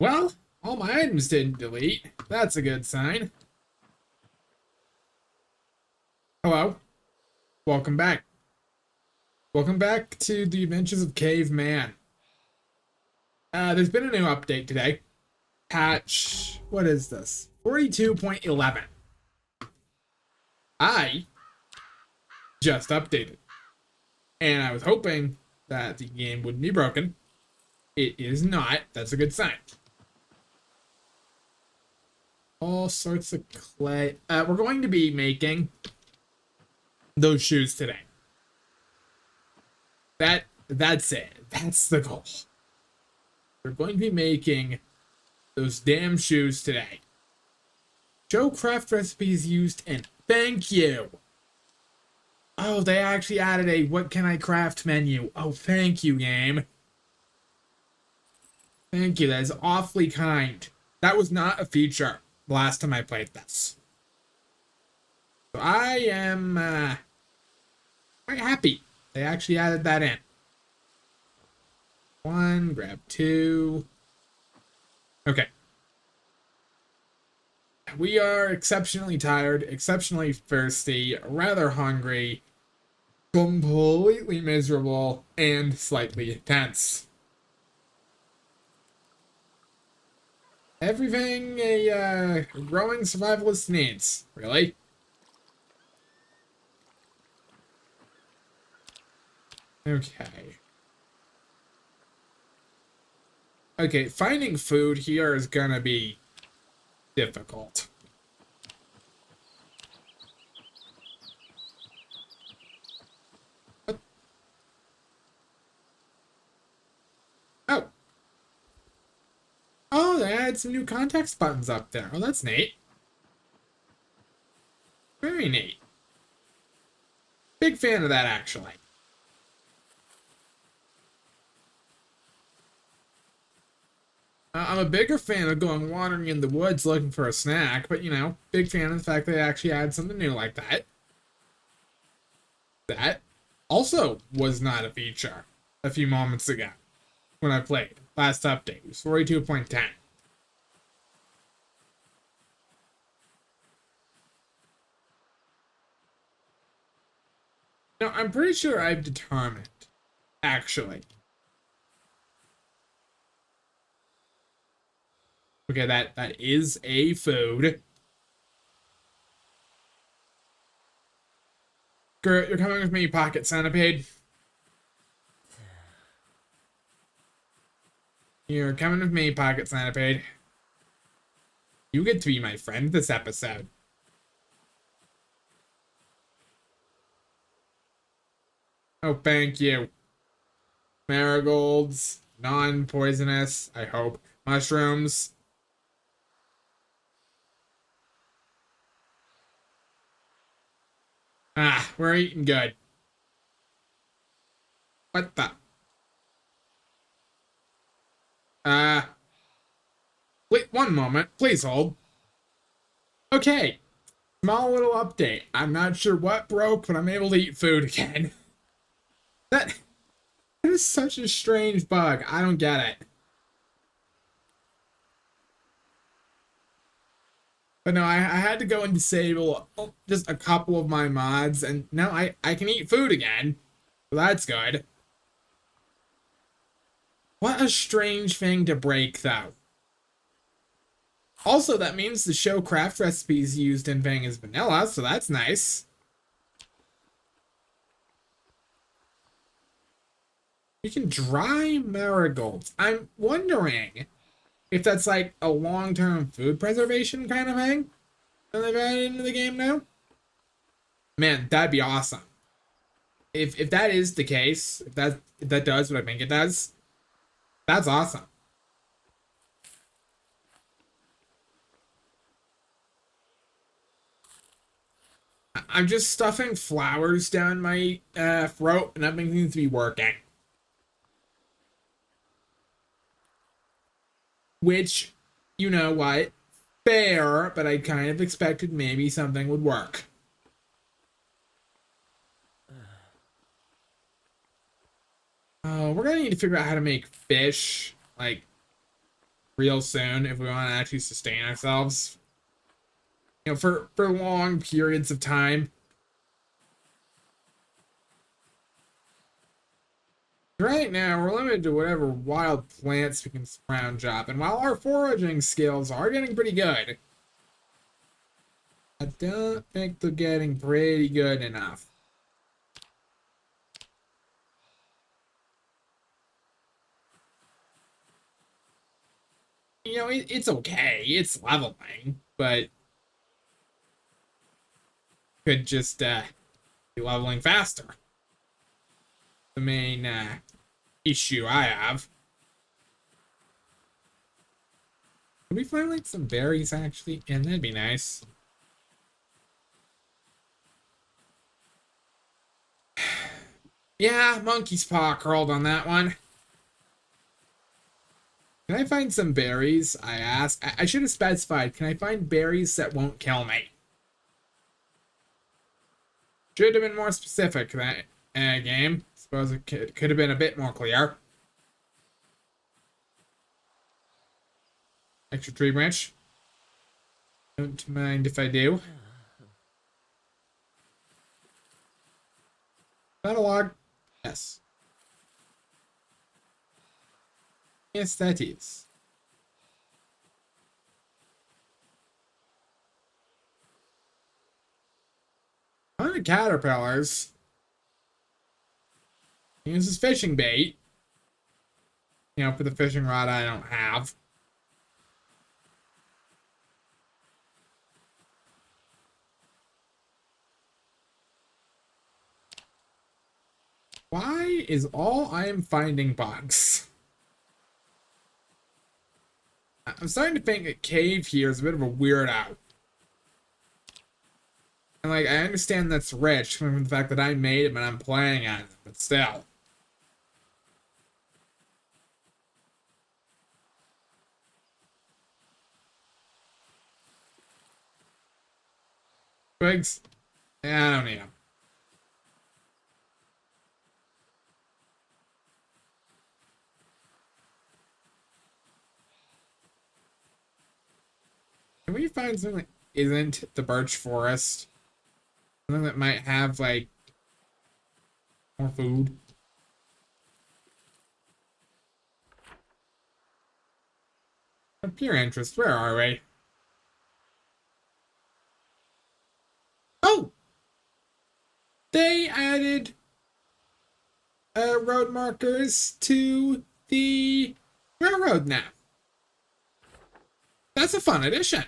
Well, all my items didn't delete. That's a good sign. Hello. Welcome back. Welcome back to the Adventures of Caveman. There's been a new update today. Patch, what is this? 42.11. I just updated. And I was hoping that the game wouldn't be broken. It is not. That's a good sign. All sorts of clay. We're going to be making those shoes today. That's it. That's the goal. We're going to be making those damn shoes today. Show craft recipes used in. Thank you. Oh, they actually added a what can I craft menu. Oh, thank you, game. Thank you. That is awfully kind. That was not a feature the last time I played this. So I am quite happy they actually added that in. One, grab two. Okay. We are exceptionally tired, exceptionally thirsty, rather hungry, completely miserable, and slightly tense. Everything a growing survivalist needs, really. Okay. Okay, finding food here is gonna be difficult. What? Oh. Oh, they added some new context buttons up there. Oh, that's neat. Very neat. Big fan of that, actually. I'm a bigger fan of going wandering in the woods looking for a snack, but big fan of the fact they actually add something new like that. That also was not a feature a few moments ago when I played. Last update was 42.10. Now, I'm pretty sure I've determined, actually. Okay, that is a food. Gert, you're coming with me, Pocket Centipede. You're coming with me, Pocket Centipede. You get to be my friend this episode. Oh, thank you. Marigolds, non-poisonous, I hope. Mushrooms. Ah, we're eating good. What the? Uh, wait one moment. Please hold. Okay. Small little update. I'm not sure what broke, but I'm able to eat food again. That, that is such a strange bug. I don't get it. But no, I had to go and disable just a couple of my mods, and now I can eat food again. So that's good. What a strange thing to break, though. Also, that means the show craft recipes used in thing is vanilla, so that's nice. You can dry marigolds. I'm wondering if that's like a long-term food preservation kind of thing that they've added into the game now. Man, that'd be awesome. If that is the case, if that does what I think it does, that's awesome. I'm just stuffing flowers down my throat, and nothing seems to be working. Which, you know what? Fair, but I kind of expected maybe something would work. Oh, we're gonna need to figure out how to make fish. Like, real soon if we want to actually sustain ourselves. You know, for long periods of time. Right now, we're limited to whatever wild plants we can scrounge up, and while our foraging skills are getting pretty good, I don't think they're getting pretty good enough. You know, it's okay. It's leveling, but could just be leveling faster. The main issue I have. Can we find like some berries actually? And that'd be nice. Yeah, monkey's paw curled on that one. Can I find some berries? I asked. I should have specified. Can I find berries that won't kill me? Should have been more specific. That game. Suppose it could have been a bit more clear. Extra tree branch. Don't mind if I do. Not a log. Yes. Yes, that is. On the caterpillars. Use this fishing bait. You know, for the fishing rod I don't have. Why is all I am finding bugs? I'm starting to think a cave here is a bit of a weird out. And like, I understand that's rich from the fact that I made it and I'm playing on it, but still. Twigs? Yeah, I don't need them. Can we find something that isn't the birch forest? Something that might have, like, more food? Of pure interest, where are we? Oh! They added road markers to the railroad now. That's a fun addition.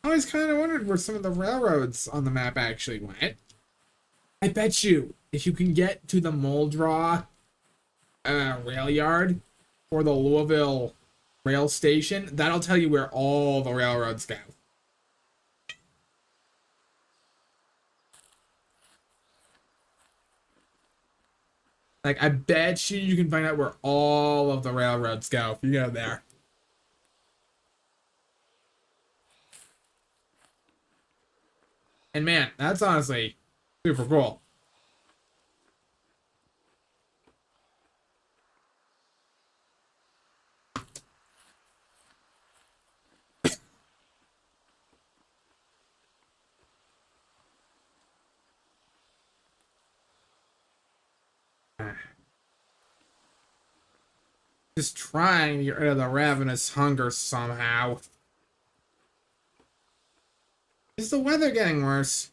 I always kind of wondered where some of the railroads on the map actually went. I bet you, if you can get to the Muldraw rail yard or the Louisville rail station, that'll tell you where all the railroads go. Like, I bet you can find out where all of the railroads go if you go there. And man, that's honestly super cool. Just trying to get rid of the ravenous hunger somehow. Is the weather getting worse?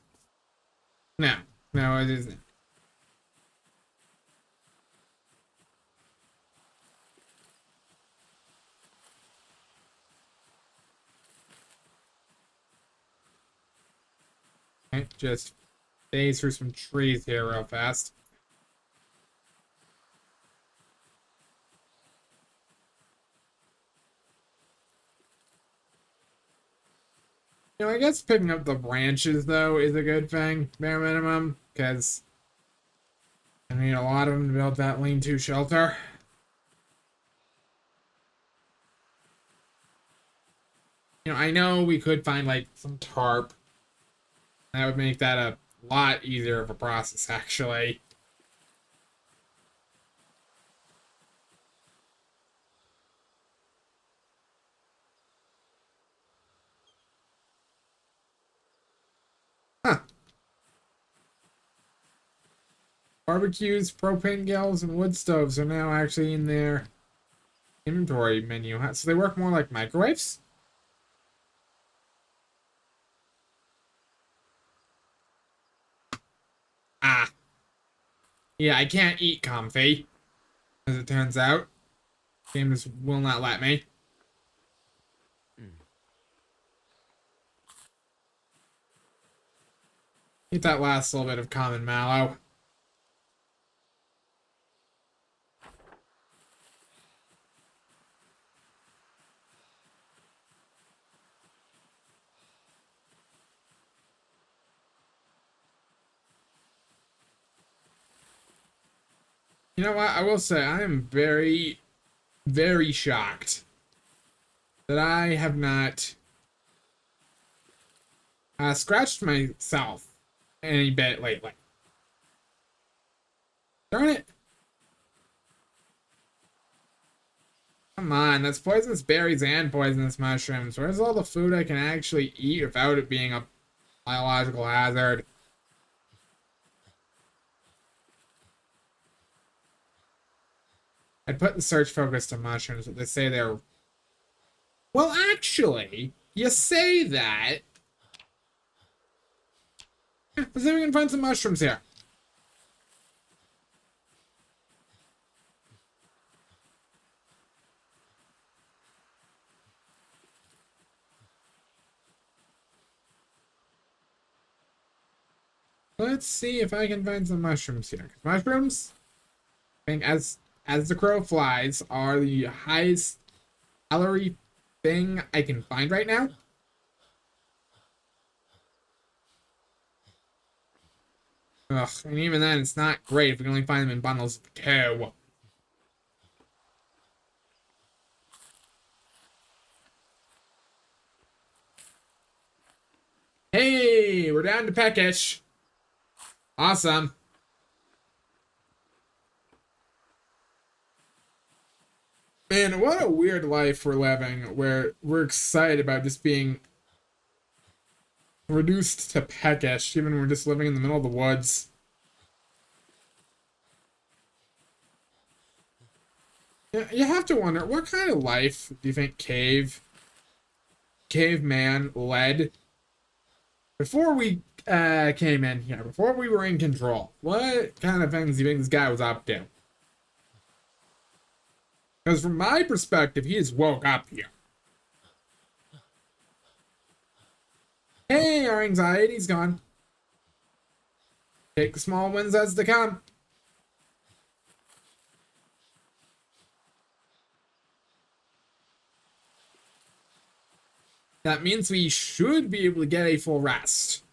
No. No, it isn't. Okay, just phase through some trees here real fast. You know, I guess picking up the branches, though, is a good thing, bare minimum, because I need a lot of them to build that lean-to shelter. You know, I know we could find, like, some tarp. That would make that a lot easier of a process, actually. Barbecues, propane grills, and wood stoves are now actually in their inventory menu. So they work more like microwaves? Ah. Yeah, I can't eat comfy, as it turns out. Game just will not let me. Eat that last little bit of common mallow. You know what? I will say I am very, very shocked that I have not scratched myself any bit lately. Darn it. Come on, that's poisonous berries and poisonous mushrooms. Where's all the food I can actually eat without it being a biological hazard? I'd put the search focus to mushrooms, but they say they're... Well, actually, you say that. Let's see if we can find some mushrooms here. Let's see if I can find some mushrooms here. Mushrooms, I think as the crow flies, are the highest calorie thing I can find right now. Ugh, and even then, it's not great if we can only find them in bundles of 2. Hey, we're down to peckish. Awesome. Man, what a weird life we're living, where we're excited about just being reduced to peckish, even when we're just living in the middle of the woods. Yeah, you have to wonder, what kind of life do you think caveman led before we came in here, before we were in control? What kind of things do you think this guy was up to? Because from my perspective, he just woke up here. Hey, our anxiety's gone. Take the small wins as they come. That means we should be able to get a full rest.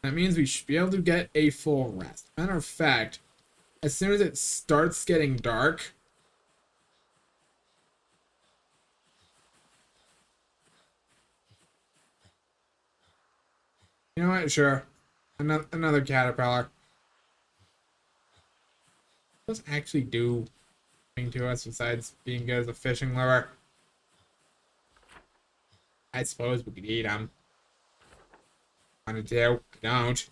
That means we should be able to get a full rest. Matter of fact, as soon as it starts getting dark, you know what? Sure. Another caterpillar. What does actually do anything to us besides being good as a fishing lure? I suppose we could eat them. Wanted to. I don't.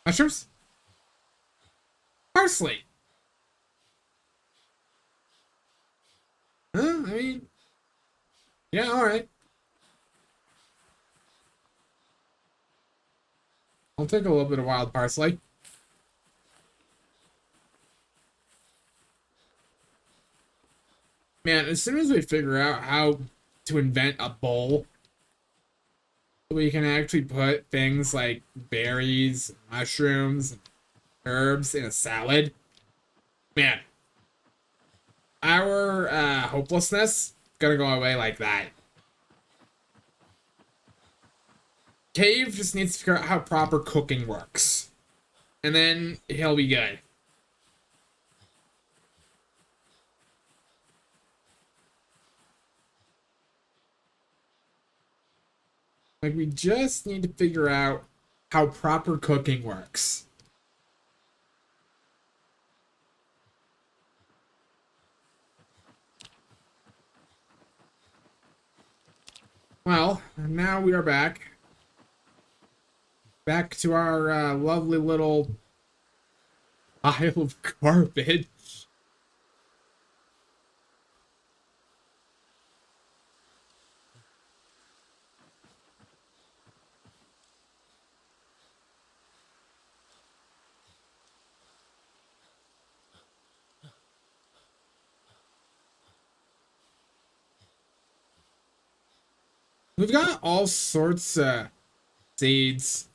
Mushrooms? Parsley. Huh? I mean, yeah, all right. I'll take a little bit of wild parsley. Man, as soon as we figure out how to invent a bowl, we can actually put things like berries, mushrooms, herbs in a salad. Man, our hopelessness is gonna go away like that. Cave just needs to figure out how proper cooking works. And then he'll be good. Like, we just need to figure out how proper cooking works. Well, now we are back. Back to our lovely little pile of garbage. We've got all sorts of seeds.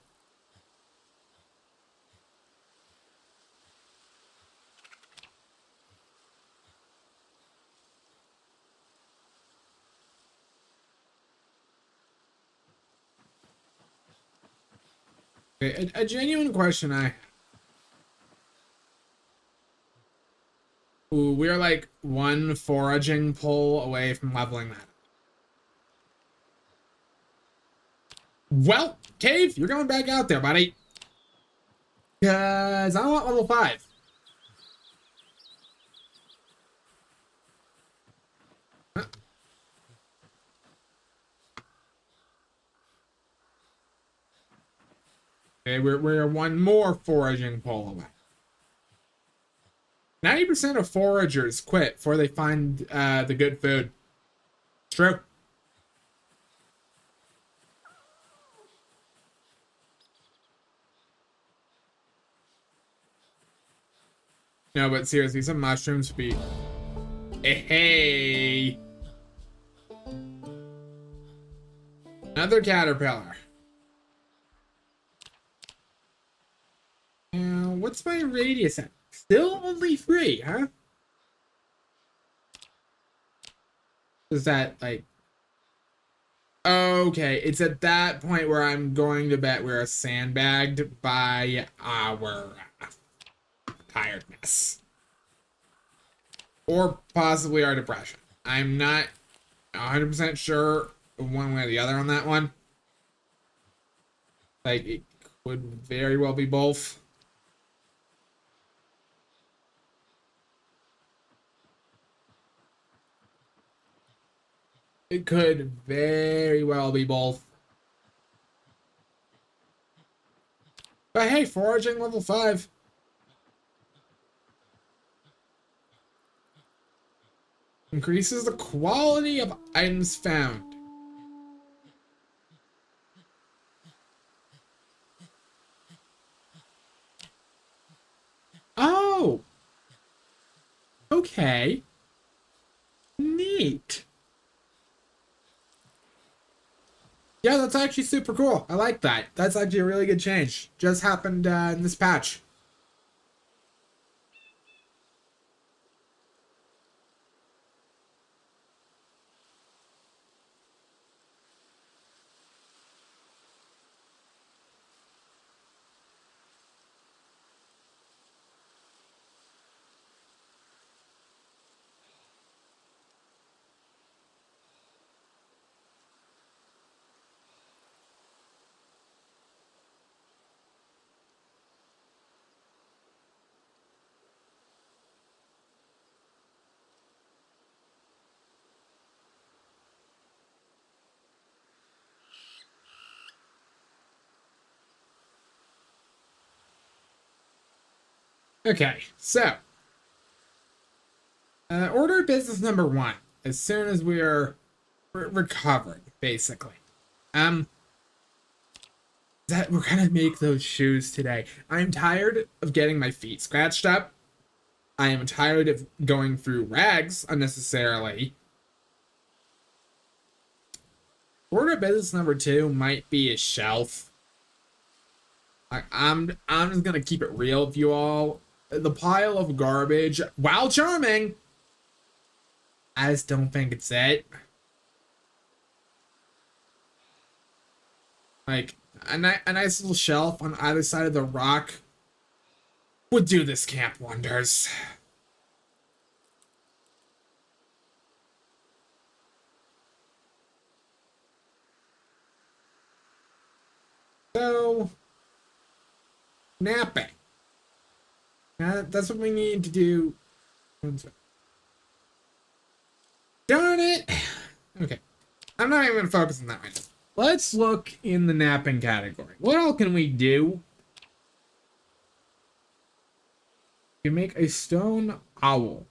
Okay, a genuine question Ooh, we're like one foraging pull away from leveling that. Well, Cave, you're going back out there, buddy. Because I want level 5. Huh? Okay, we're one more foraging pull away. 90% of foragers quit before they find the good food. It's true. No, but seriously, some mushrooms would be... Hey! Another caterpillar. Now, what's my radius at? Still only 3, huh? Is that, like... Okay, it's at that point where I'm going to bet we're sandbagged by our tiredness. Or possibly our depression. I'm not 100% sure one way or the other on that one. Like, it could very well be both. It could very well be both. But hey, foraging level 5. Increases the quality of items found. Oh! Okay. Neat. Yeah, that's actually super cool. I like that. That's actually a really good change. Just happened in this patch. Okay, so order of business number 1. As soon as we're recovered, basically, that we're gonna make those shoes today. I'm tired of getting my feet scratched up. I am tired of going through rags unnecessarily. Order of business number 2 might be a shelf. I'm just gonna keep it real with you all. The pile of garbage, while charming, I just don't think it's it. Like a nice little shelf on either side of the rock would do this camp wonders. So, napping. That's what we need to do. Darn it! Okay. I'm not even going to focus on that right now. Let's look in the napping category. What all can we do? We can make a stone owl.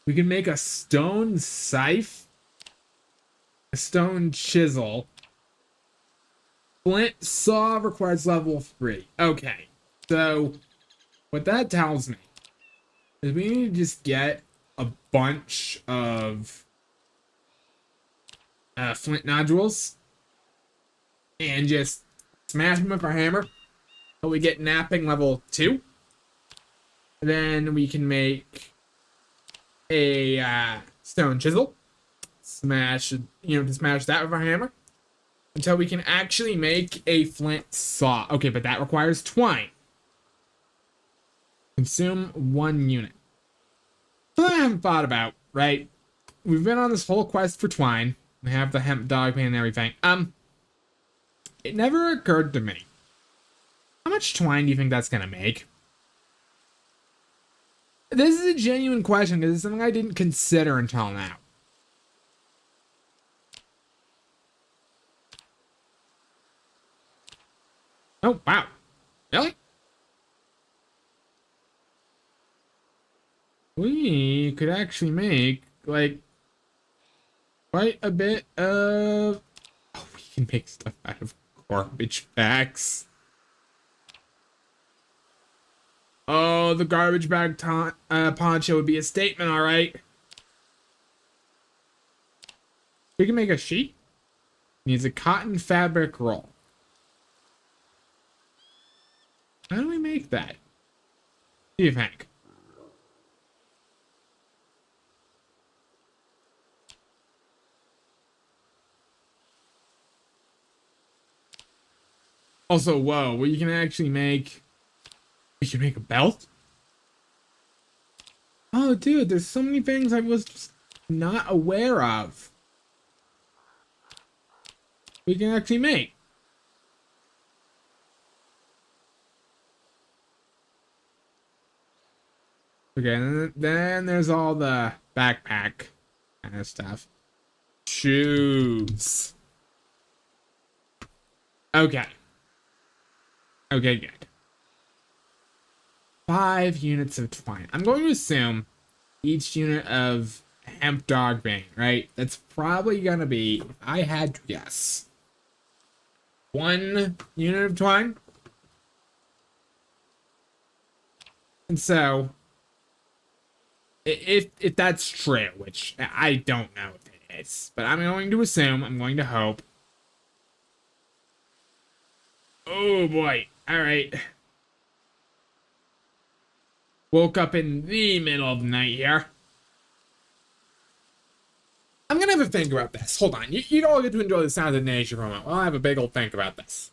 We can make a stone scythe. A stone chisel. Flint saw requires level 3. Okay. So, what that tells me is we need to just get a bunch of flint nodules and just smash them with our hammer. So we get napping level 2. Then we can make a stone chisel. Smash, to smash that with our hammer. Until we can actually make a flint saw. Okay, but that requires twine. Consume 1 unit. Well, I haven't thought about, right? We've been on this whole quest for twine. We have the hemp dog pan and everything. It never occurred to me. How much twine do you think that's gonna make? This is a genuine question because it's something I didn't consider until now. Oh, wow. Really? We could actually make, like, quite a bit of... Oh, we can make stuff out of garbage bags. Oh, the garbage bag poncho would be a statement, alright. We can make a sheet. Needs a cotton fabric roll. How do we make that? What do you think? Also, whoa, we can actually make... We can make a belt? Oh, dude, there's so many things I was just not aware of. We can actually make. Okay, and then there's all the backpack kind of stuff. Shoes. Okay. Okay, good. 5 units of twine. I'm going to assume each unit of hemp dog bane, right? That's probably going to be, if I had to guess, 1 unit of twine. And so, if that's true, which I don't know if it is, but I'm going to assume, I'm going to hope. Oh boy. All right. Woke up in the middle of the night here. I'm gonna have a think about this. Hold on. You all get to enjoy the sound of nature for a moment. Well, I'll have a big old think about this.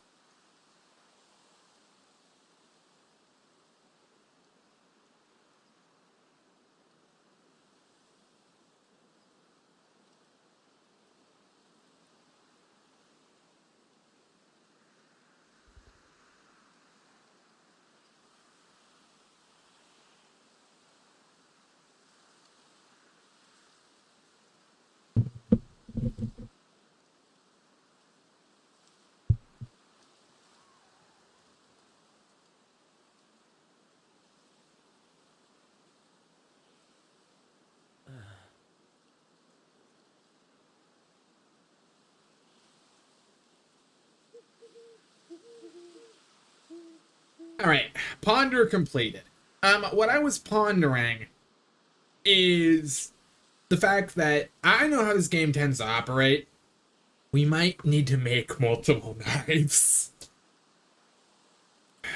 All right. Ponder completed. What I was pondering is the fact that I know how this game tends to operate. We might need to make multiple knives.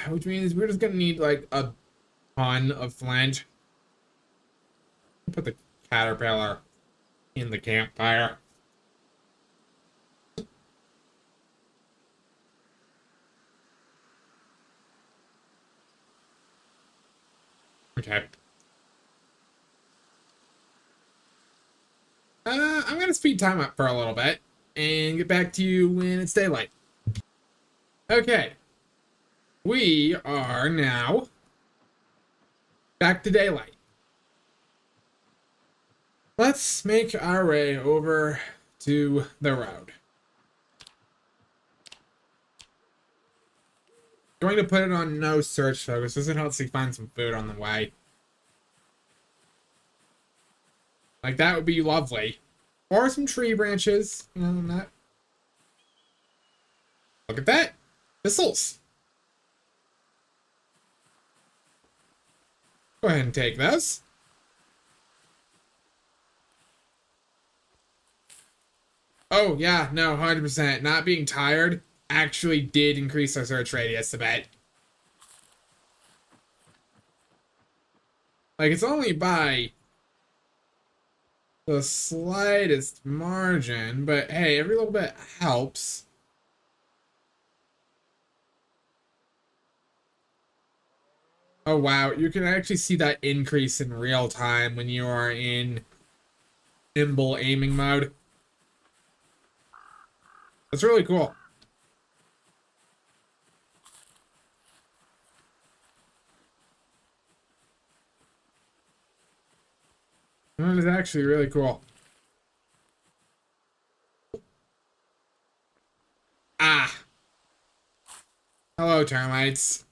Which means we're just gonna need like a ton of flint. Put the caterpillar in the campfire. Okay. I'm gonna speed time up for a little bit and get back to you when it's daylight. Okay. We are now back to daylight. Let's make our way over to the road. Going to put it on no search focus. This helps me find some food on the way. Like, that would be lovely. Or some tree branches. You know, not. Look at that. Thistles. Go ahead and take those. Oh, yeah, no, 100%. Not being tired actually did increase our search radius a bit. Like, it's only by the slightest margin, but hey, every little bit helps. Oh, wow, you can actually see that increase in real time when you are in nimble aiming mode. That's really cool. That is actually really cool. Ah. Hello, termites.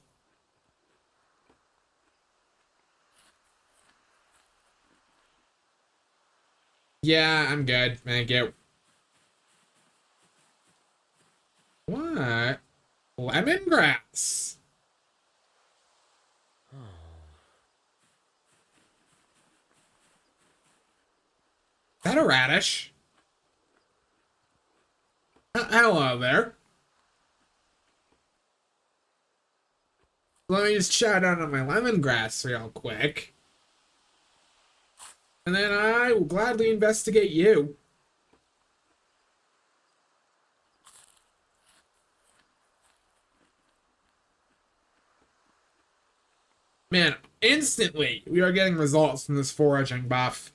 Yeah, I'm good. Thank you. What? Lemongrass. Is that a radish? Hello there. Let me just shout out on my lemongrass real quick. And then I will gladly investigate you. Man, instantly we are getting results from this foraging buff.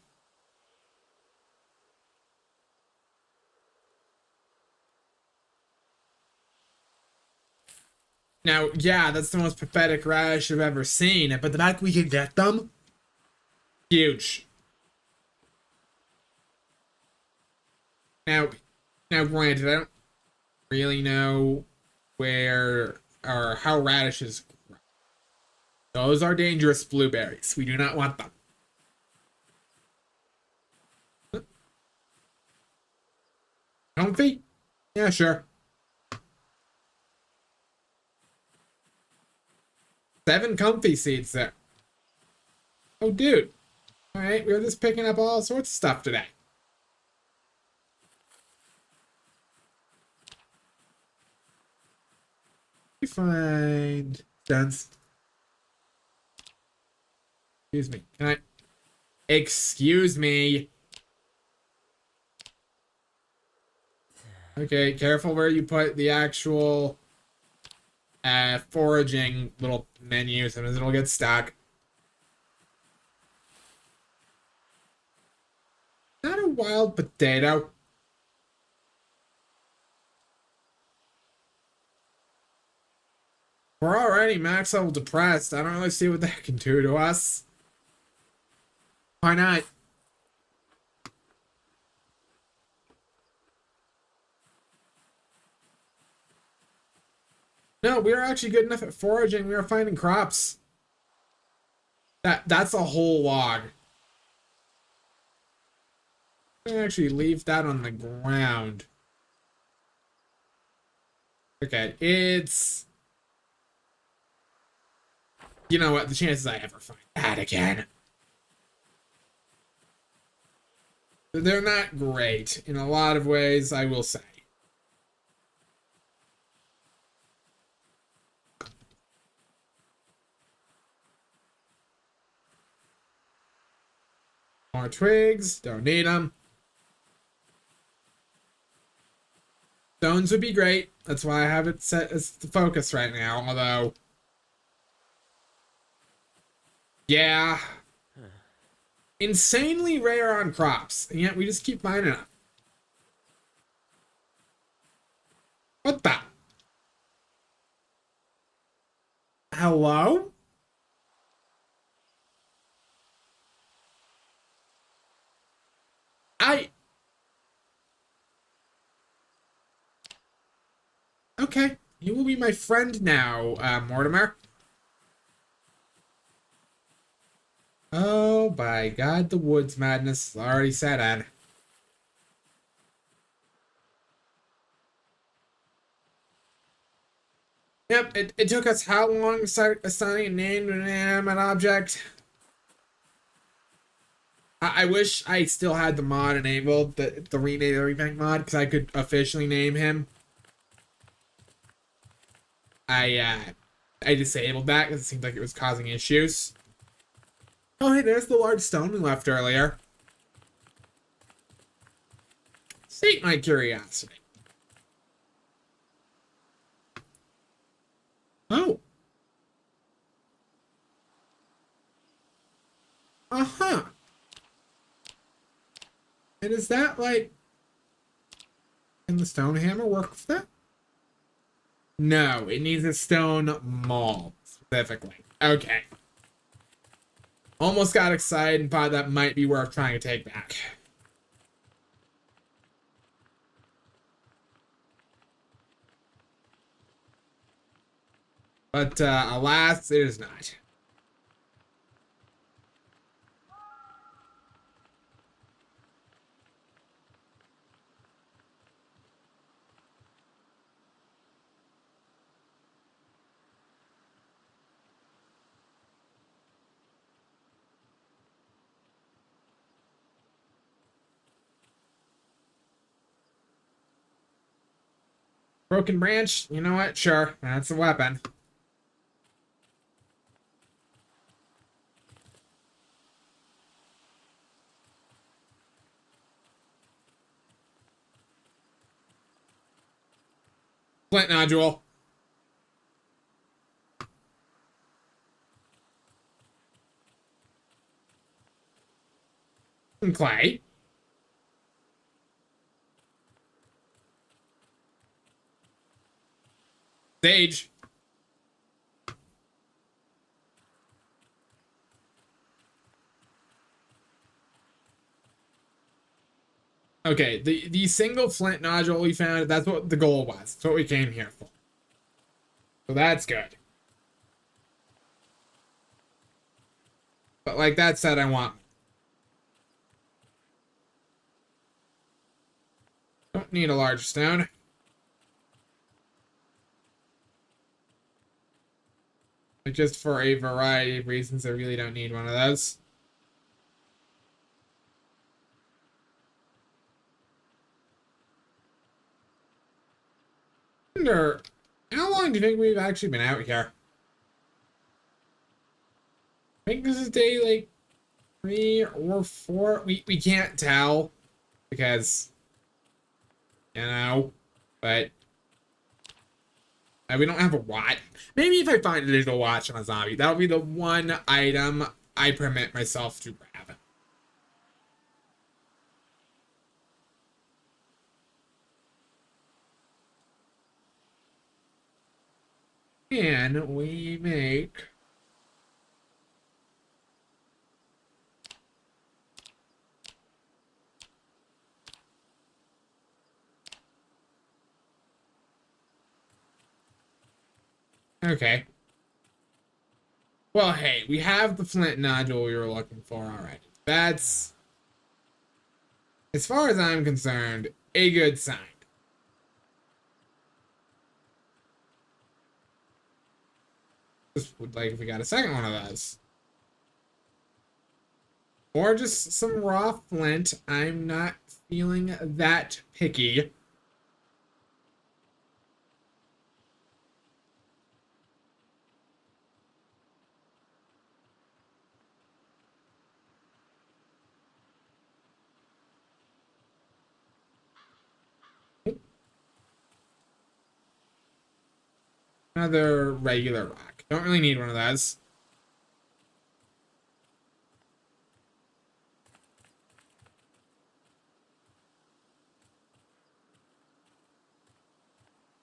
Now, yeah, that's the most pathetic radish I've ever seen, but the fact we can get them, huge. Now, granted, I don't really know where or how radishes grow. Those are dangerous blueberries. We do not want them. Comfy? Yeah, sure. 7 comfy seeds there. Oh, dude. All right, we're just picking up all sorts of stuff today. We find sense. Excuse me. Can I? Excuse me. Okay, careful where you put the actual foraging little menu, sometimes it'll get stuck. Not a wild potato. We're already max level depressed. I don't really see what that can do to us. Why not? No, we are actually good enough at foraging. We are finding crops. That's a whole log. I'm gonna actually leave that on the ground. Okay, it's... You know what? The chances I ever find that again. They're not great in a lot of ways, I will say. More twigs, don't need them. Stones would be great. That's why I have it set as the focus right now, although... Yeah. Insanely rare on crops, and yet we just keep finding them. What the? Hello? I... Okay. You will be my friend now, Mortimer. Oh, by God, the woods madness is already set in. Yep, it took us how long to start assigning a name to an inanimate object? I wish I still had the mod enabled, the rename everything mod, because I could officially name him. I disabled that because it seemed like it was causing issues. Oh, hey, there's the large stone we left earlier. Sate my curiosity. Oh. Uh-huh. And is that like... Can the stone hammer work with that? No, it needs a stone maul, specifically. Okay. Almost got excited and thought that might be worth trying to take back. But, alas, it is not. Broken branch? You know what? Sure, that's a weapon. Flint nodule. Some clay. Sage. Okay, the single flint nodule we found, that's what the goal was. That's what we came here for. So that's good. But like that said, I want... Don't need a large stone. But just for a variety of reasons, I really don't need one of those. Wonder, how long do you think we've actually been out here? I think this is day like 3 or 4. We can't tell because, you know, but we don't have a watch. Maybe if I find a digital watch on a zombie, that'll be the one item I permit myself to grab. And we make... Okay. Well, hey, we have the flint nodule we were looking for already. That's, as far as I'm concerned, a good sign. Just would like if we got a second one of those. Or just some raw flint. I'm not feeling that picky. Another regular rock. Don't really need one of those.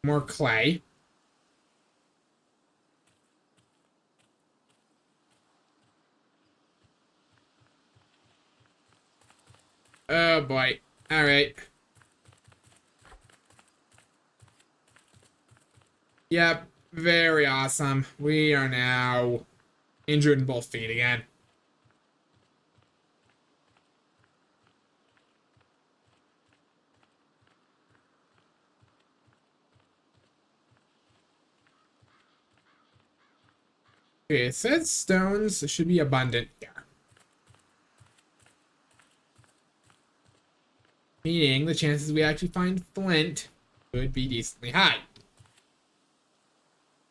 More clay. Oh boy. All right. Yep. Very awesome. We are now injured in both feet again. Okay, it says stones should be abundant here. Meaning the chances we actually find flint would be decently high.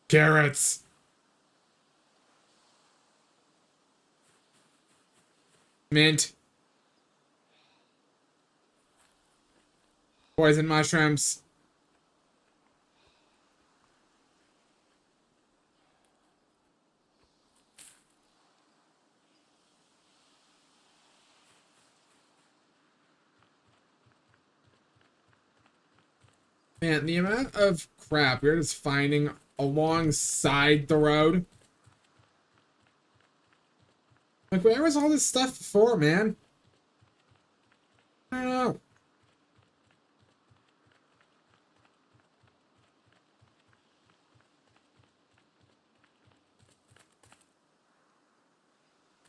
Carrots. Mint. Poison mushrooms. Man, the amount of crap we're just finding alongside the road. Like, where was all this stuff before, man? I don't know.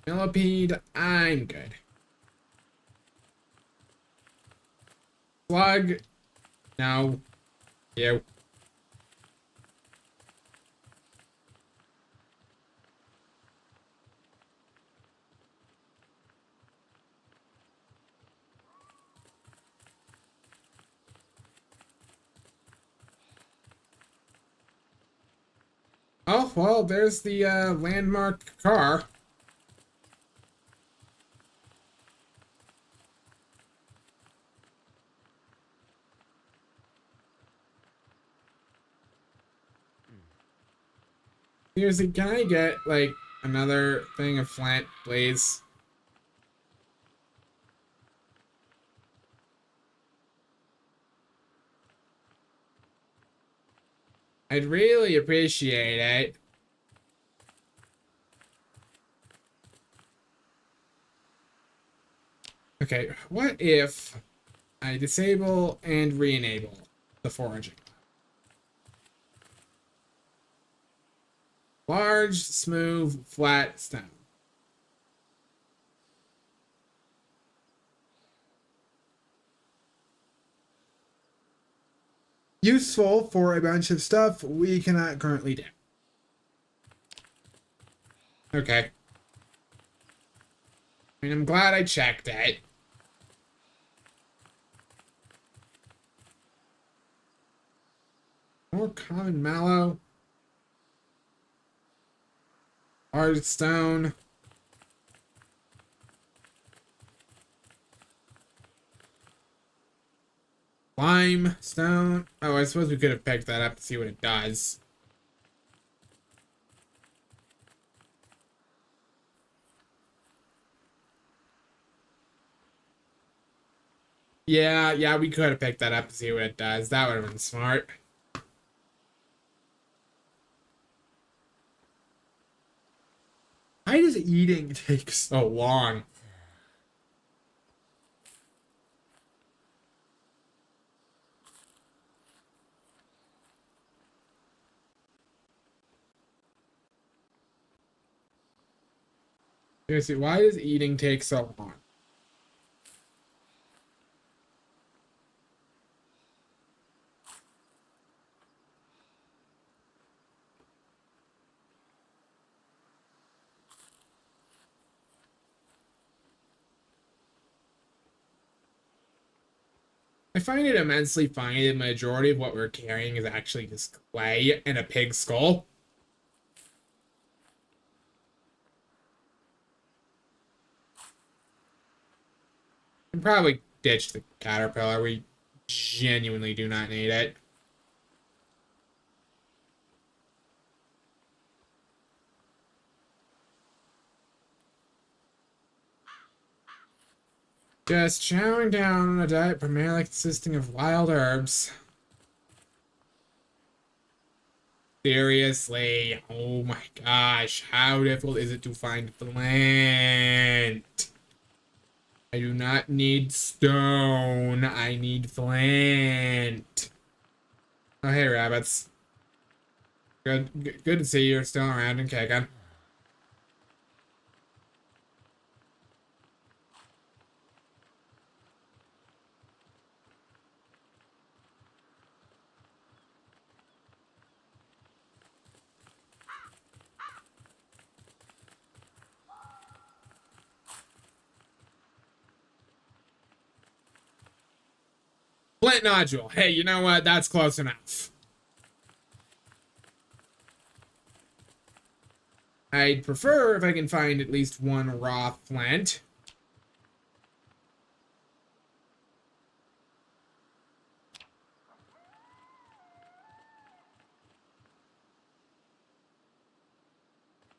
Millipede, I'm good. Slug, no. You. Oh, well, there's the landmark car. Seriously, can I get, like, another thing of flint, please? I'd really appreciate it. Okay, what if I disable and re-enable the foraging? Large, smooth, flat stone. Useful for a bunch of stuff we cannot currently do. Okay. I mean, I'm glad I checked it. More common mallow. Hard stone. Limestone. Oh, I suppose we could have picked that up to see what it does. Yeah, we could have picked that up to see what it does. That would have been smart. Why does eating take so long? Seriously, why does eating take so long? I find it immensely funny the majority of what we're carrying is actually just clay and a pig skull. And probably ditch the caterpillar. We genuinely do not need it. Just chowing down on a diet primarily consisting of wild herbs. Seriously. Oh my gosh. How difficult is it to find flint? I do not need stone. I need flint. Oh, hey, rabbits. Good to see you're still around and kicking. Flint nodule. Hey, you know what? That's close enough. I'd prefer if I can find at least one raw flint.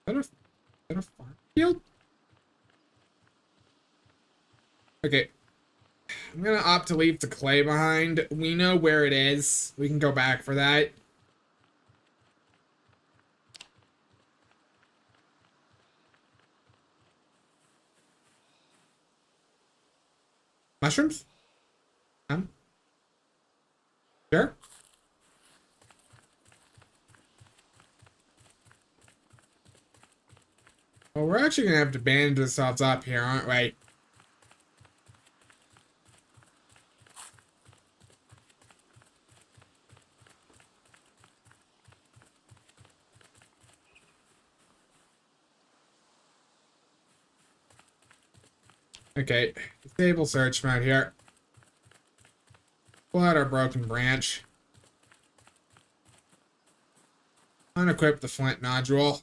Is that a farm field? Okay. I'm gonna opt to leave the clay behind. We know where it is. We can go back for that. Mushrooms? Sure. Well, we're actually gonna have to bandage ourselves up here, aren't we? Okay, disable search mode here. Pull out our broken branch. Unequip the flint nodule.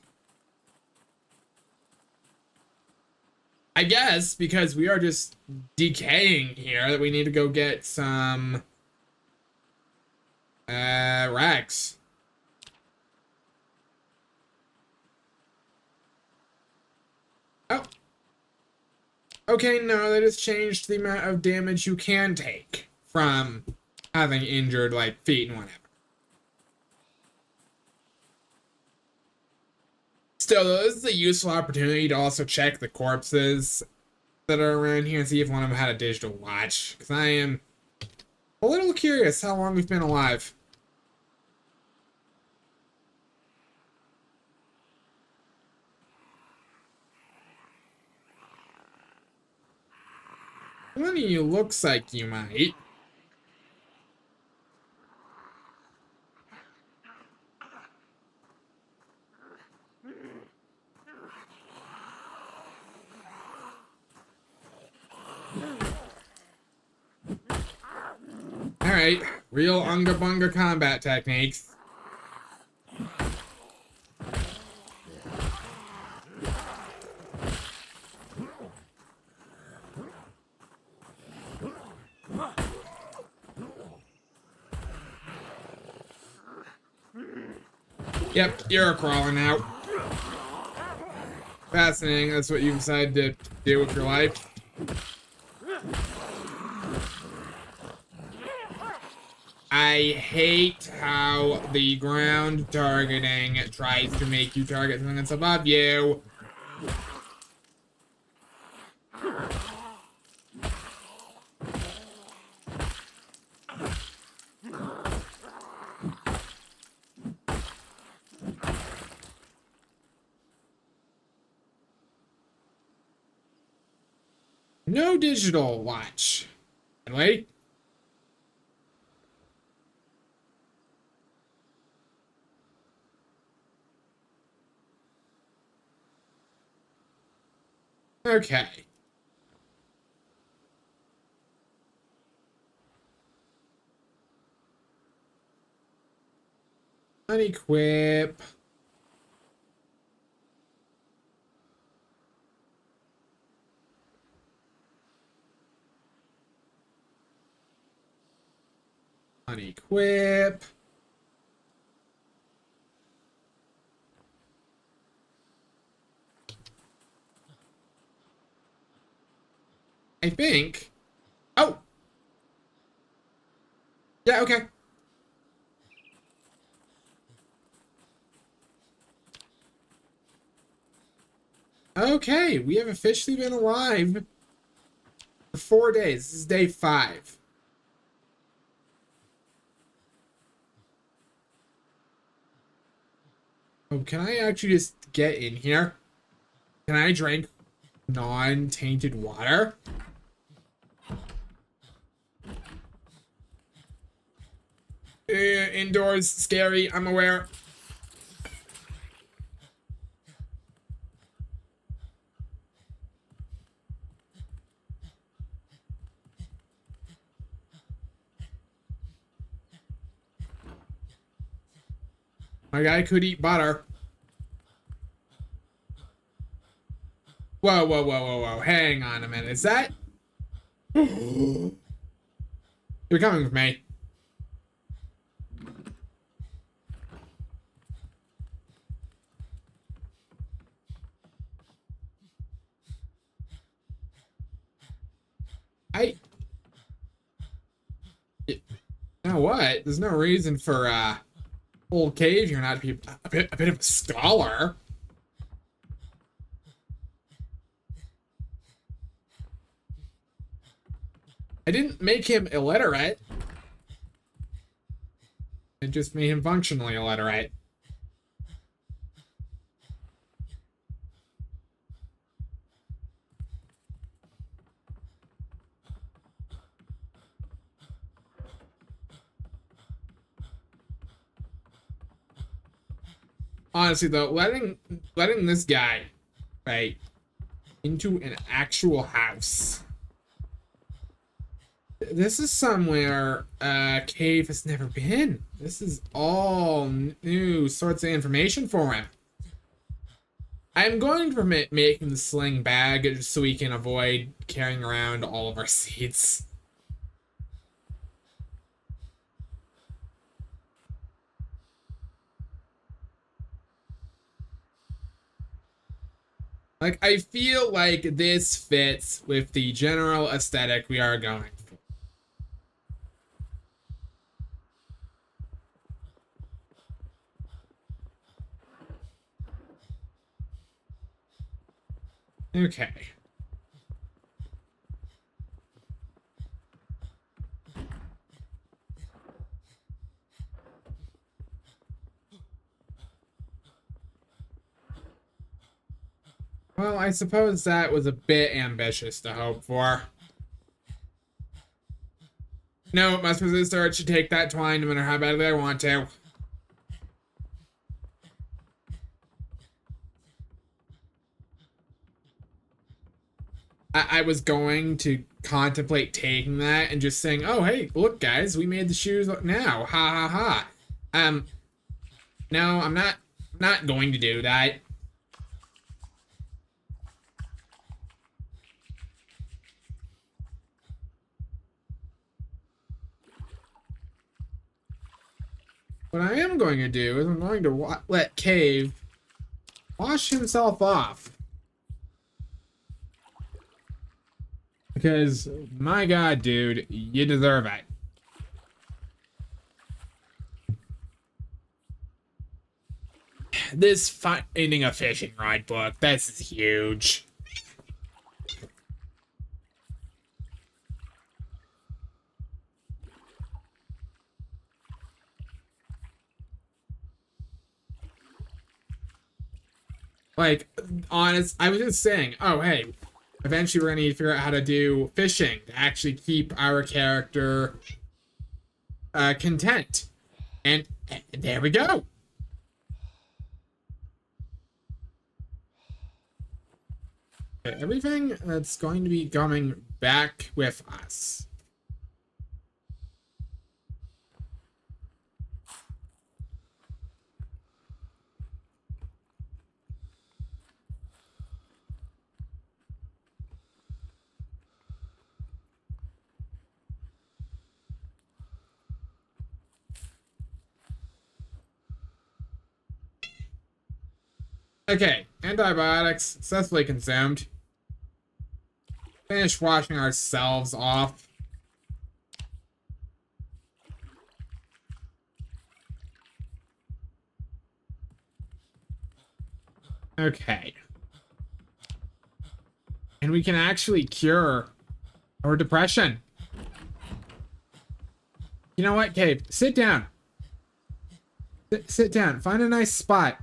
I guess because we are just decaying here that we need to go get some rags. Oh. Okay, no, that has changed the amount of damage you can take from having injured, like, feet and whatever. Still, though, this is a useful opportunity to also check the corpses that are around here and see if one of them had a digital watch. Because I am a little curious how long we've been alive. One of you looks like you might. Alright, real Unga Bunga combat techniques. Yep, you're crawling out. Fascinating, that's what you decided to do with your life. I hate how the ground targeting tries to make you target something that's above you. No digital watch. Wait. Okay. Unequip. Unequip. I think. Oh! Yeah, okay. Okay, we have officially been alive for 4 days. This is day 5. Oh, can I actually just get in here? Can I drink non-tainted water? Indoors, scary, I'm aware. My guy could eat butter. Whoa, whoa, whoa, whoa, whoa. Hang on a minute. Is that... You're coming with me. You know what? There's no reason for, old cave here not to be a bit of a scholar. I didn't make him illiterate. I just made him functionally illiterate. Honestly, though, letting this guy, right, into an actual house. This is somewhere Cave has never been. This is all new sorts of information for him. I'm going to permit making the sling bag just so we can avoid carrying around all of our seeds. Like, I feel like this fits with the general aesthetic we are going for. Okay. Well, I suppose that was a bit ambitious to hope for. No, must resist the urge to take that twine no matter how badly I want to. I was going to contemplate taking that and just saying, oh, hey, look, guys, we made the shoes now. Ha ha ha. No, I'm not going to do that. What I am going to do is I'm going to let Cave wash himself off. Because, my god, dude, you deserve it. This finding a fishing rod book, this is huge. Like, honest, I was just saying, oh, hey, eventually we're gonna need to figure out how to do fishing to actually keep our character content. And there we go. Okay, everything that's going to be coming back with us. Okay, antibiotics successfully consumed. Finish washing ourselves off. Okay. And we can actually cure our depression. You know what, Cave? Sit down. Sit down. Find a nice spot.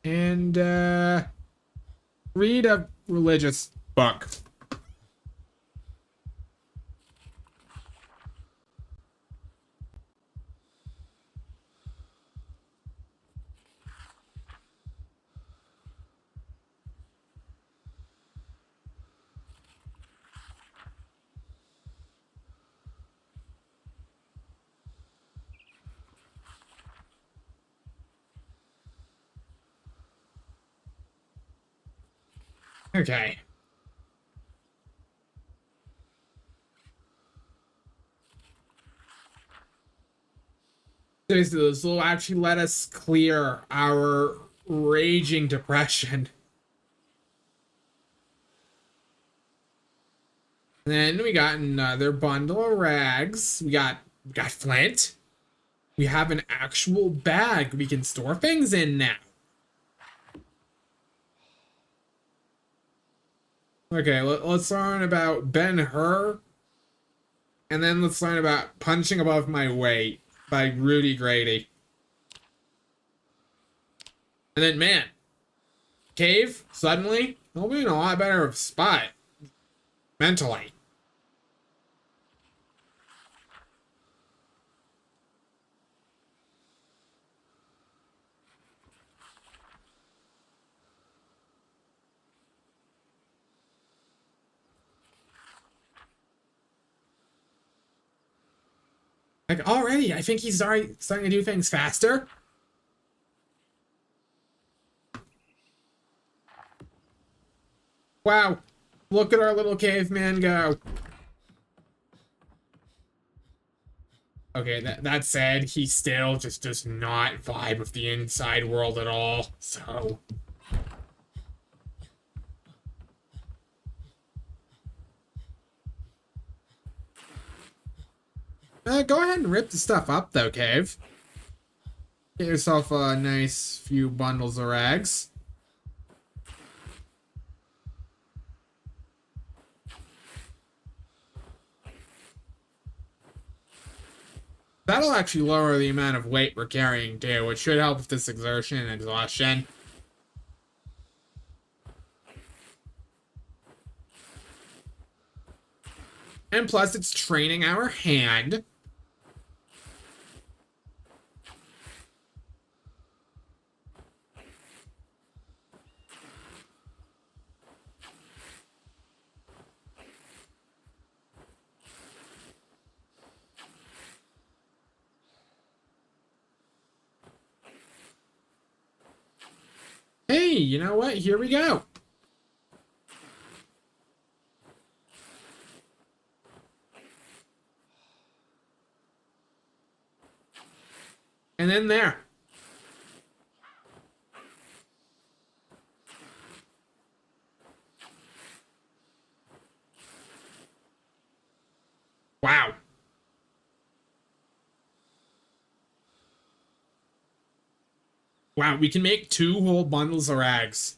And read a religious book. Okay. This will actually let us clear our raging depression. And then we got another bundle of rags. We got flint. We have an actual bag we can store things in now. Okay, let's learn about Ben-Hur. And then let's learn about punching above my weight by Rudy Grady. And then, man, Cave, suddenly, he'll be in a lot better of spot. Mentally. Like, already, I think he's already starting to do things faster. Wow. Look at our little caveman go. Okay, that said, he still just does not vibe with the inside world at all, so... go ahead and rip the stuff up, though, Cave. Get yourself a nice few bundles of rags. That'll actually lower the amount of weight we're carrying, too, which should help with this exertion and exhaustion. And plus, it's training our hand. Hey, you know what? Here we go. And then there. Wow. Wow, we can make 2 whole bundles of rags.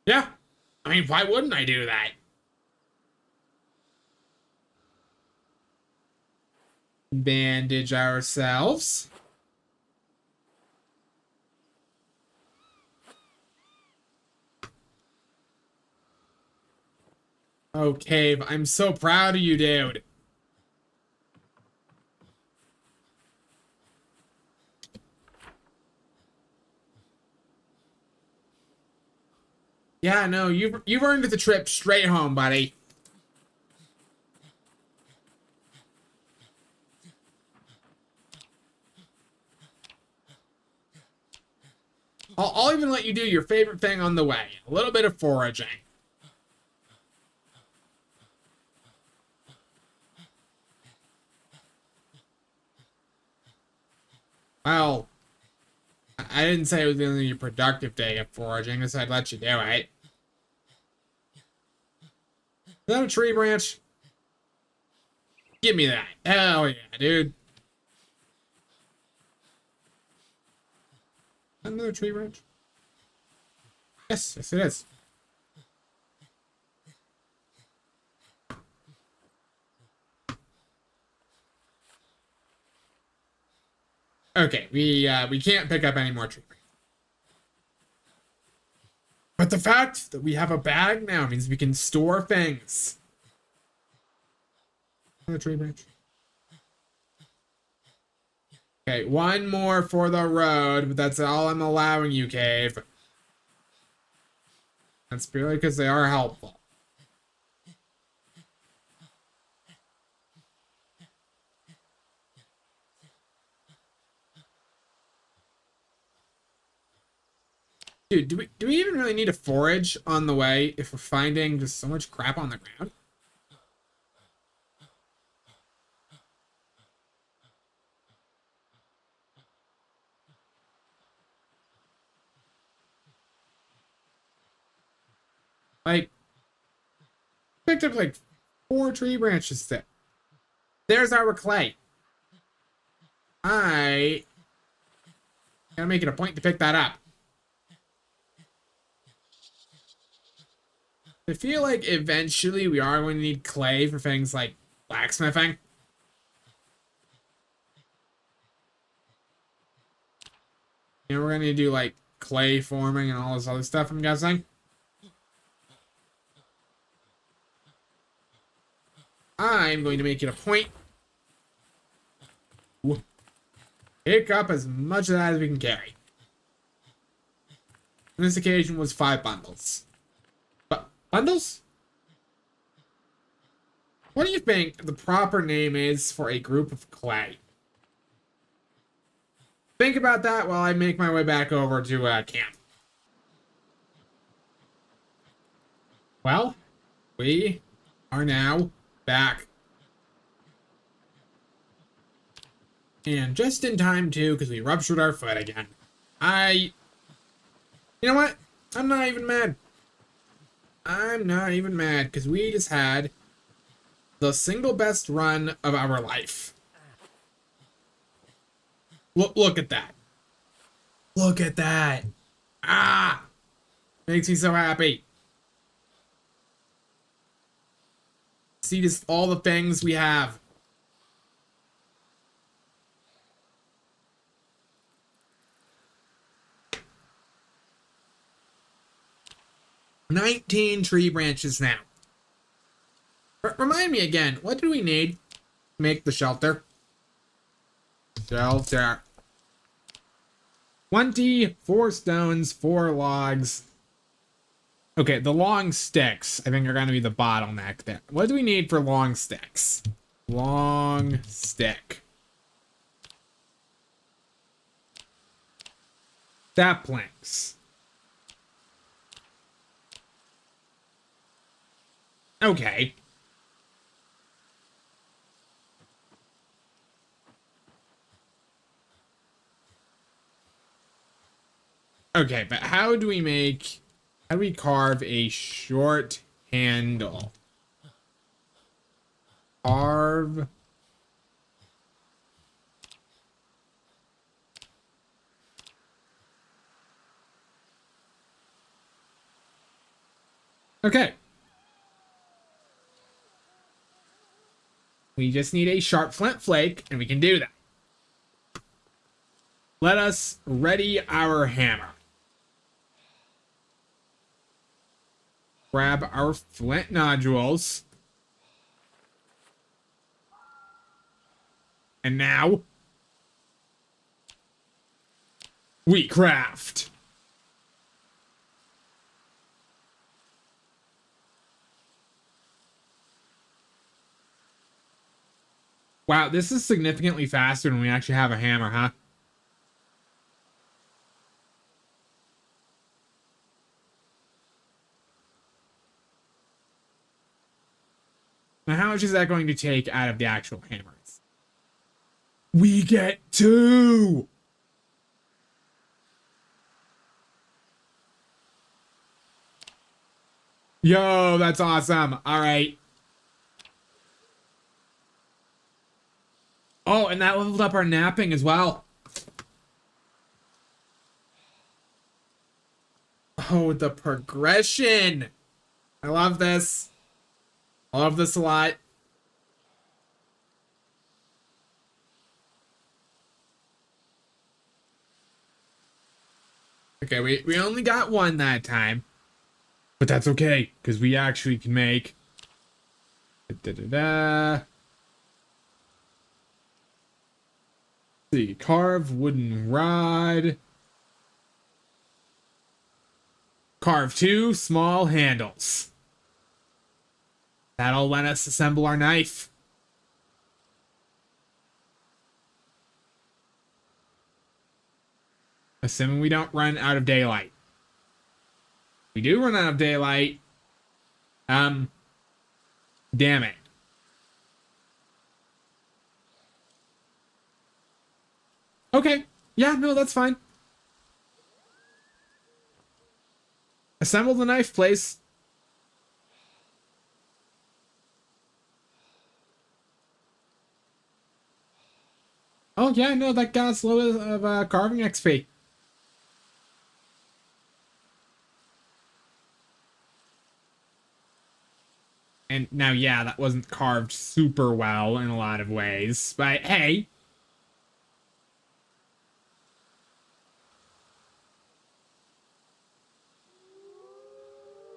Yeah. I mean, why wouldn't I do that? Bandage ourselves. Okay, I'm so proud of you, dude. Yeah, no, you've earned the trip straight home, buddy. I'll even let you do your favorite thing on the way. A little bit of foraging. Well, I didn't say it was going to be a productive day of foraging, so I'd let you do it. Is that a tree branch? Give me that. Hell yeah, dude. Another tree branch? Yes, yes it is. Okay, we can't pick up any more tree branches. But the fact that we have a bag now means we can store things. Another tree branch. Okay, one more for the road, but that's all I'm allowing you, Cave. That's purely because they are helpful. Dude, do we even really need to forage on the way if we're finding just so much crap on the ground? Like, picked up like 4 tree branches there. There's our clay. I gotta make it a point to pick that up. I feel like eventually we are going to need clay for things like blacksmithing. You know, we're gonna do like clay forming and all this other stuff, I'm guessing. I'm going to make it a point. Pick up as much of that as we can carry. And this occasion was 5 bundles. But bundles? What do you think the proper name is for a group of clay? Think about that while I make my way back over to camp. Well, we are now back. And just in time, too, because we ruptured our foot again. You know what? I'm not even mad. I'm not even mad, because we just had the single best run of our life. Look at that. Look at that. Ah! Makes me so happy. See just all the things we have. $19 tree branches now. Remind me again, what do we need to make the shelter? Shelter. 24 stones, 4 logs. Okay, the long sticks, I think, are going to be the bottleneck there. What do we need for long sticks? Long stick. Saplings. Okay. Okay, but how do we carve a short handle? Carve. Okay. We just need a sharp flint flake, and we can do that. Let us ready our hammer. Grab our flint nodules. And now we craft. Wow, this is significantly faster when we actually have a hammer, huh? Now, how much is that going to take out of the actual hammers? We get 2! Yo, that's awesome. All right. Oh, and that leveled up our napping as well. Oh, the progression. I love this. I love this a lot. Okay, we only got one that time. But that's okay, because we actually can make... See, carve wooden rod. Carve 2 small handles. That'll let us assemble our knife. Assuming we don't run out of daylight. We do run out of daylight. Damn it. Okay. Yeah, no, that's fine. Assemble the knife, please. Oh, yeah, no, that got us a little bit of carving XP. And now, yeah, that wasn't carved super well in a lot of ways. But hey.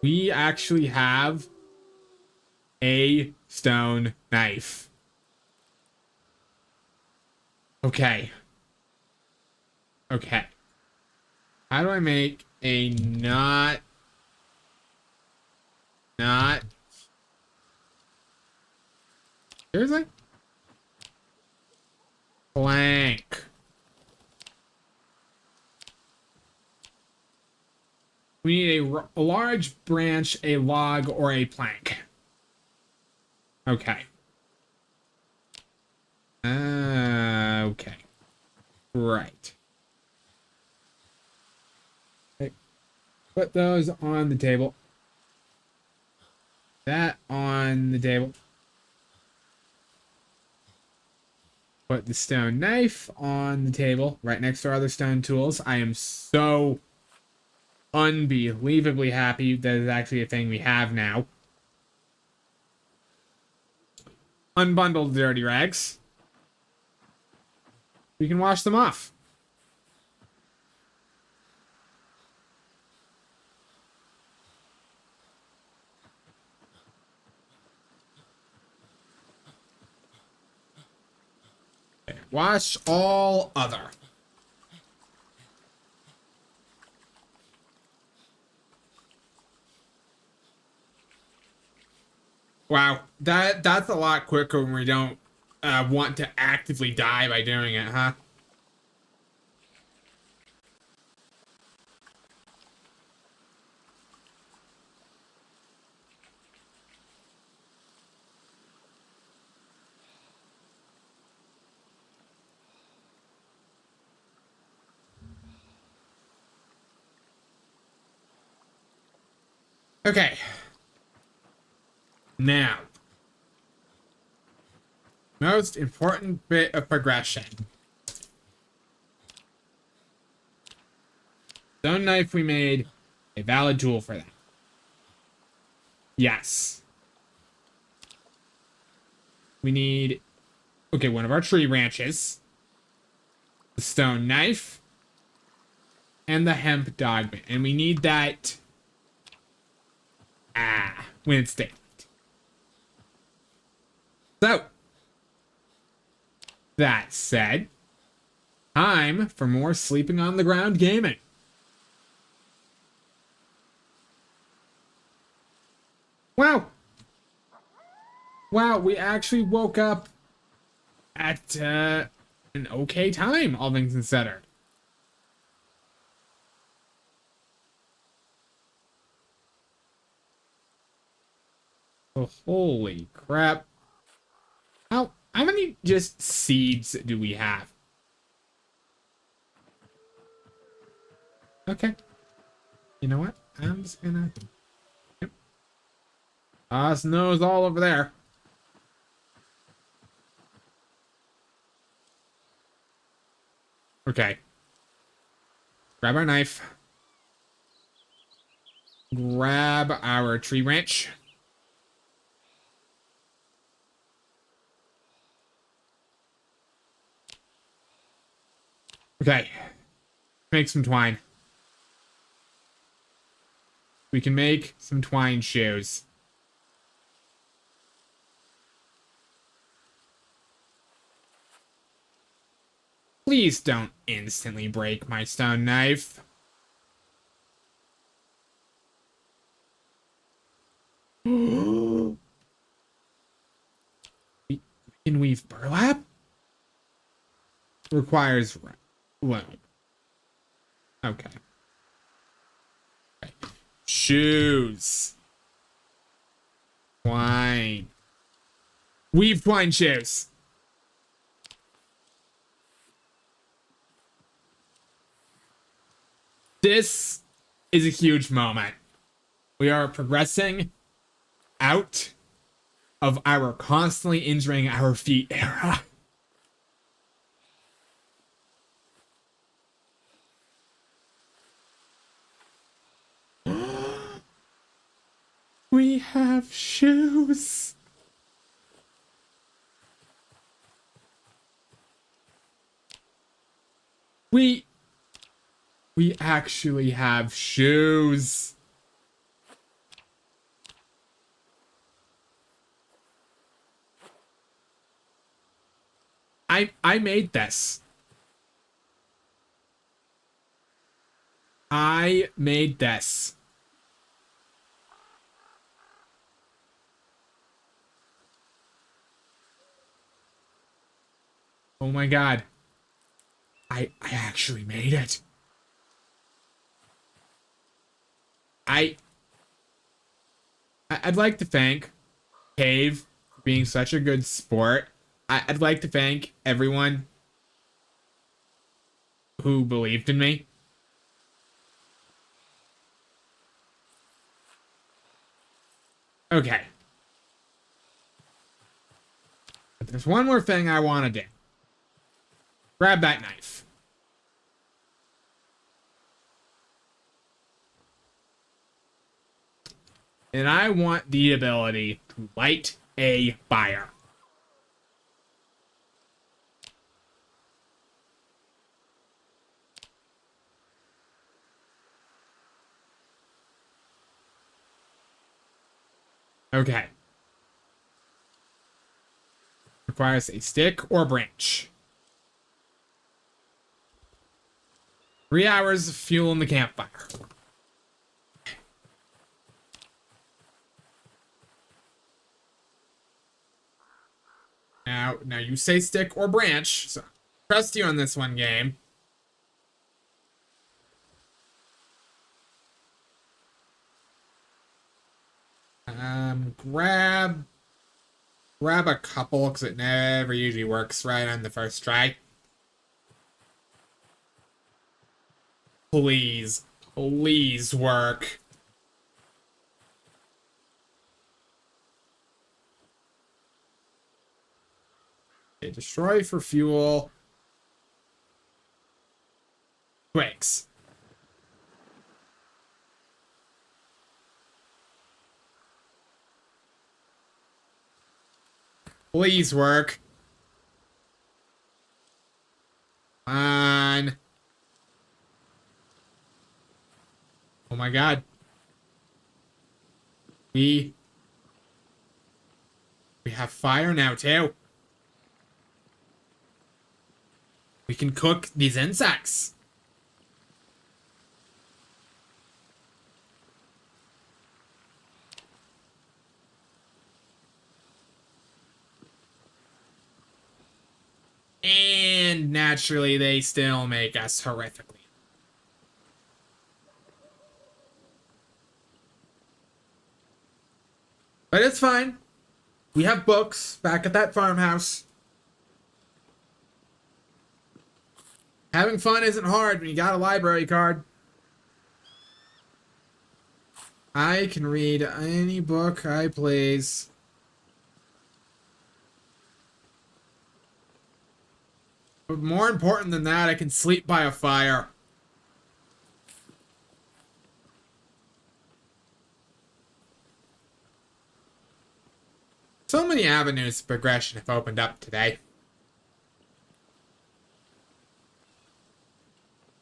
We actually have a stone knife. Okay. Okay. How do I make a not seriously? Plank. We need a large branch, a log, or a plank. Okay. Okay. Right. Okay. Put those on the table. That on the table. Put the stone knife on the table right next to our other stone tools. I am so unbelievably happy that is actually a thing we have now. Unbundle the dirty rags. We can wash them off. Okay. Wash all other. Wow, that's a lot quicker when we don't want to actively die by doing it, huh? Okay. Now, most important bit of progression. Stone knife we made a valid tool for that. Yes. We need, okay, one of our tree branches, the stone knife, and the hemp dog bit. And we need that when it's daylight. So, that said, time for more sleeping on the ground gaming. Wow. Wow, we actually woke up at an okay time, all things considered. Oh, holy crap. How many just seeds do we have? Okay. You know what? I'm just gonna... Yep. Snow's all over there. Okay. Grab our knife. Grab our tree branch. Okay. Make some twine. We can make some twine shoes. Please don't instantly break my stone knife. We can weave burlap? Requires loom. Okay. Shoes. Twine. Weave twine shoes. This is a huge moment. We are progressing out of our constantly injuring our feet era. We have shoes. We actually have shoes. I made this. I made this. Oh my god. I actually made it. I'd like to thank Cave for being such a good sport. I'd like to thank everyone who believed in me. Okay. But there's one more thing I want to do. Grab that knife. And I want the ability to light a fire. Okay. Requires a stick or branch. 3 hours of fuel in the campfire. Now you say stick or branch, so trust you on this one, game. Grab a couple, because it never usually works right on the first try. Please work. Okay, destroy for fuel. Twigs. Please work. Come on. Oh my god. We have fire now too. We can cook these insects. And naturally, they still make us horrifically. But it's fine. We have books back at that farmhouse. Having fun isn't hard when you got a library card. I can read any book I please. But more important than that, I can sleep by a fire. So many avenues of progression have opened up today.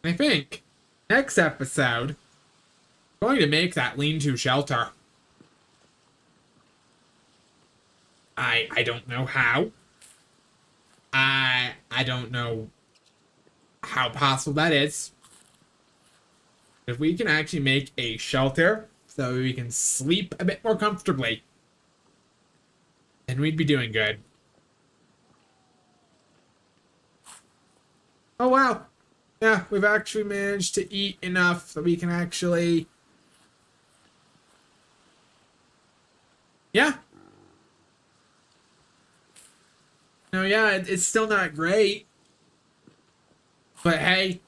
I think next episode, I'm going to make that lean-to shelter. I don't know how. I don't know how possible that is. If we can actually make a shelter so we can sleep a bit more comfortably, then we'd be doing good. Oh wow. Yeah, we've actually managed to eat enough that we can actually... Yeah. No, yeah, it's still not great. But hey,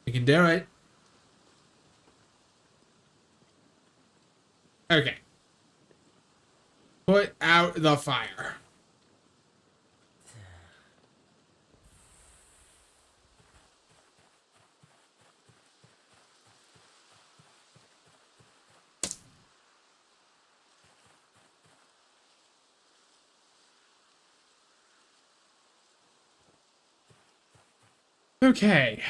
we can do it. Okay. Put out the fire. Okay.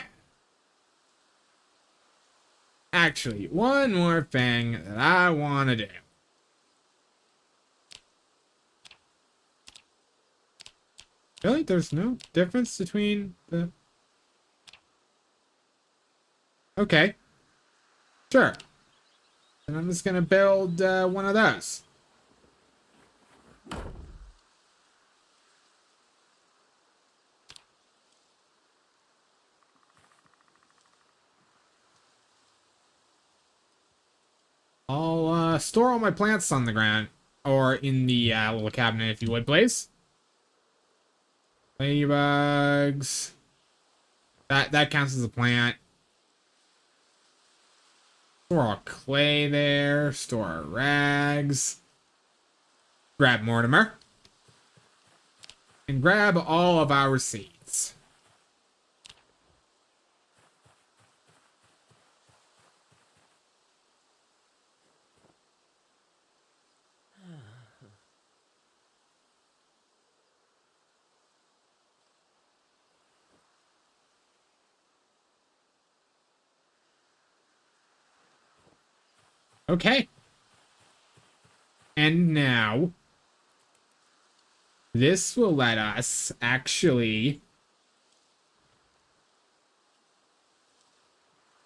Actually, one more thing that I want to do. Really? There's no difference between the... Okay. Sure. And I'm just gonna build one of those. I'll store all my plants on the ground. Or in the little cabinet, if you would, please. Ladybugs. That counts as a plant. Store our clay there. Store our rags. Grab Mortimer. And grab all of our seeds. Okay. And now, this will let us actually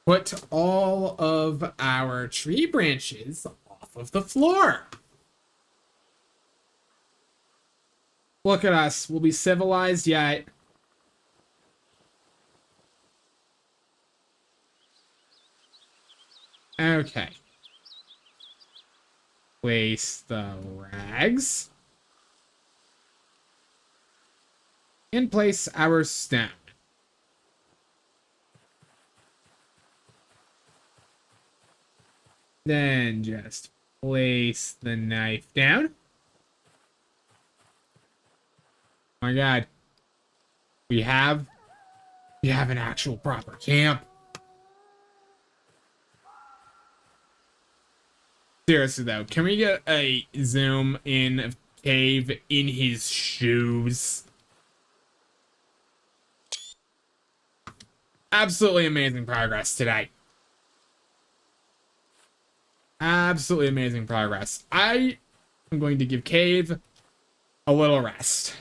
put all of our tree branches off of the floor. Look at us. We'll be civilized yet. Okay. Place the rags. And place our stone. Then just place the knife down. Oh my god. We have an actual proper camp. Seriously though, can we get a zoom in of Cave in his shoes? Absolutely amazing progress today. Absolutely amazing progress. I am going to give Cave a little rest.